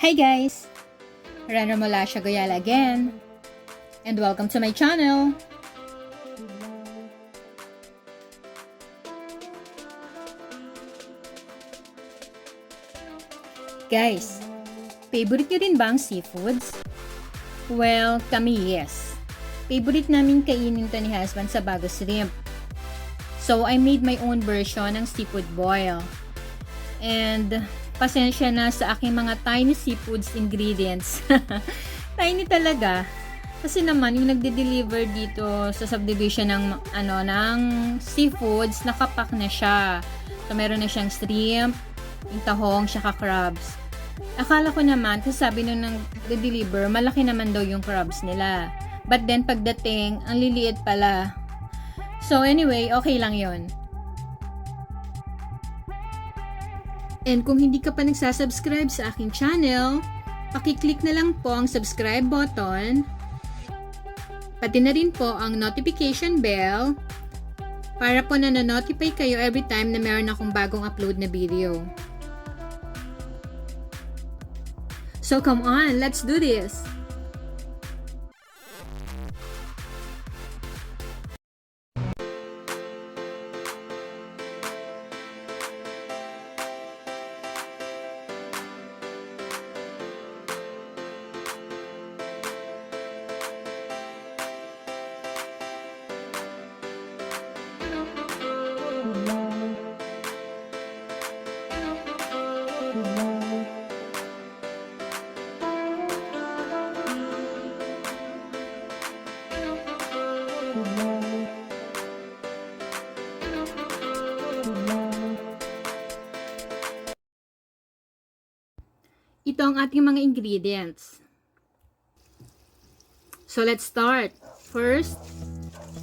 Hi guys! Rana mula siya Goyala again. And welcome to my channel. Guys, favorite nyo rin ba ang seafoods? Well, kami yes. Favorite namin kainin to ni husband sa bago shrimp. So, I made my own version ng seafood boil. And pasensya na sa aking mga tiny seafoods ingredients. Tiny talaga. Kasi naman yung nagde-deliver dito sa subdivision ng seafoods, nakapack na siya. So meron na siyang shrimp, yung tahong, saka crabs. Akala ko naman, kasi sabi nung nagde-deliver, malaki naman daw yung crabs nila. But then pagdating, ang liliit pala. So anyway, okay lang yon. And kung hindi ka pa nagsasubscribe sa aking channel, pakiclick na lang po ang subscribe button, pati na rin po ang notification bell, para po na-notify kayo every time na meron akong bagong upload na video. So come on, let's do this! Ito ang ating mga ingredients. So, let's start. First,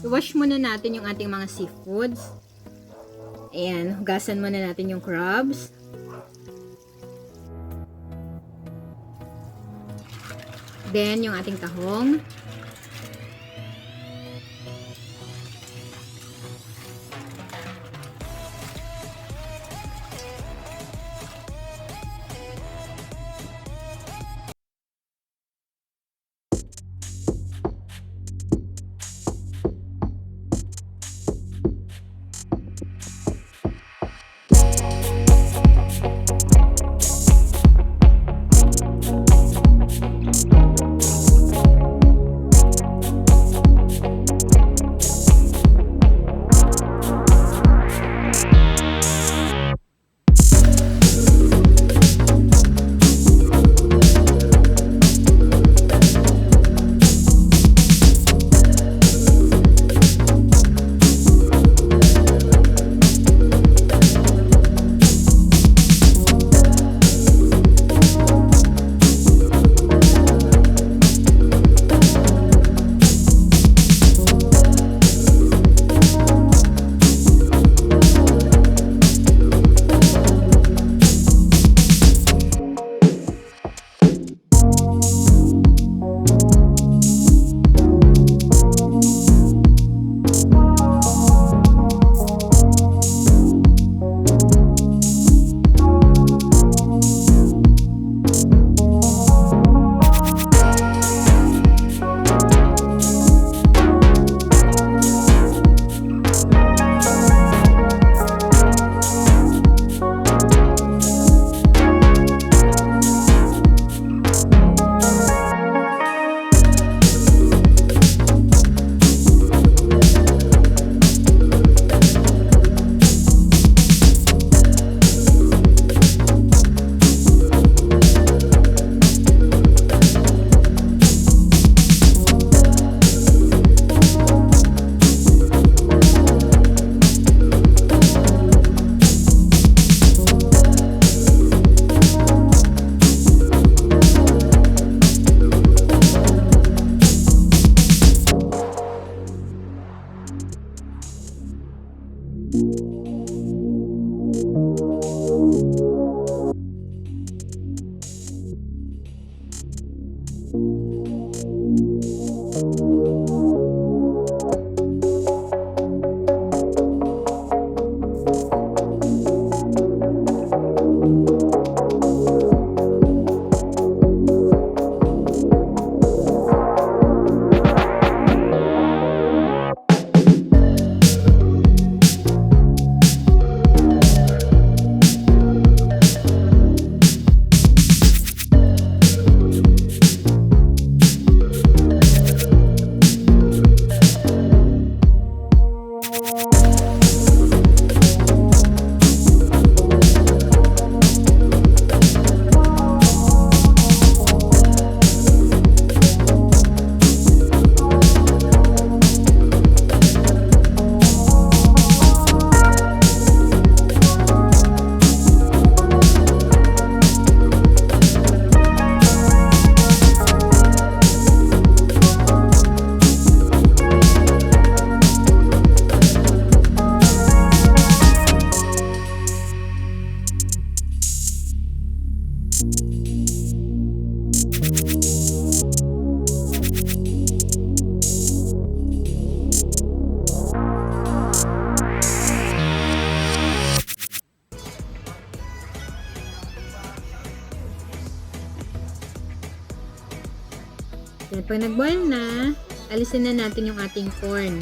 i-wash muna natin yung ating mga seafoods. Ayan, hugasan muna natin yung crabs. Then, yung ating tahong. Ayan, pag nag-boil na, alisin na natin yung ating corn.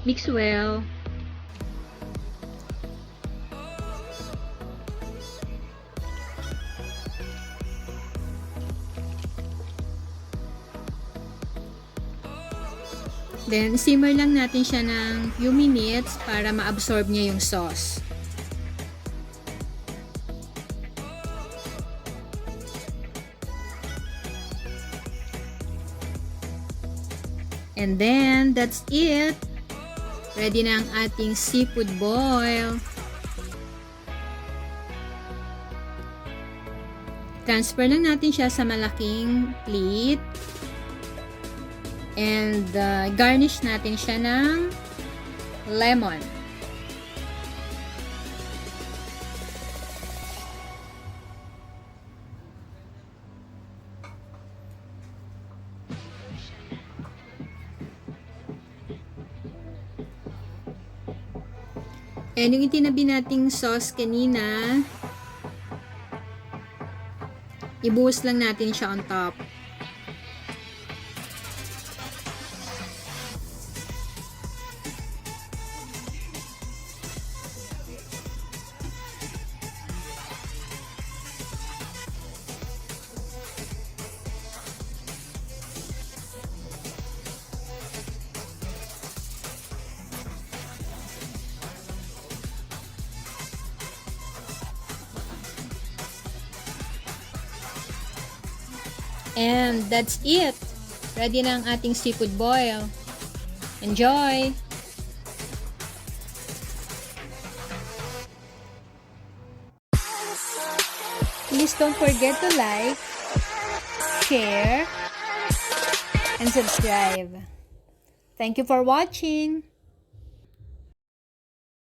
Mix well. Then, simmer lang natin siya ng few minutes para ma-absorb niya yung sauce. And then, that's it. Ready na ang ating seafood boil. Transfer lang natin siya sa malaking plate. And garnish natin siya ng lemon. And yung itinabi nating sauce kanina, ibuhos lang natin siya on top. And that's it. Ready na ang ating seafood boil. Enjoy! Please don't forget to like, share, and subscribe. Thank you for watching.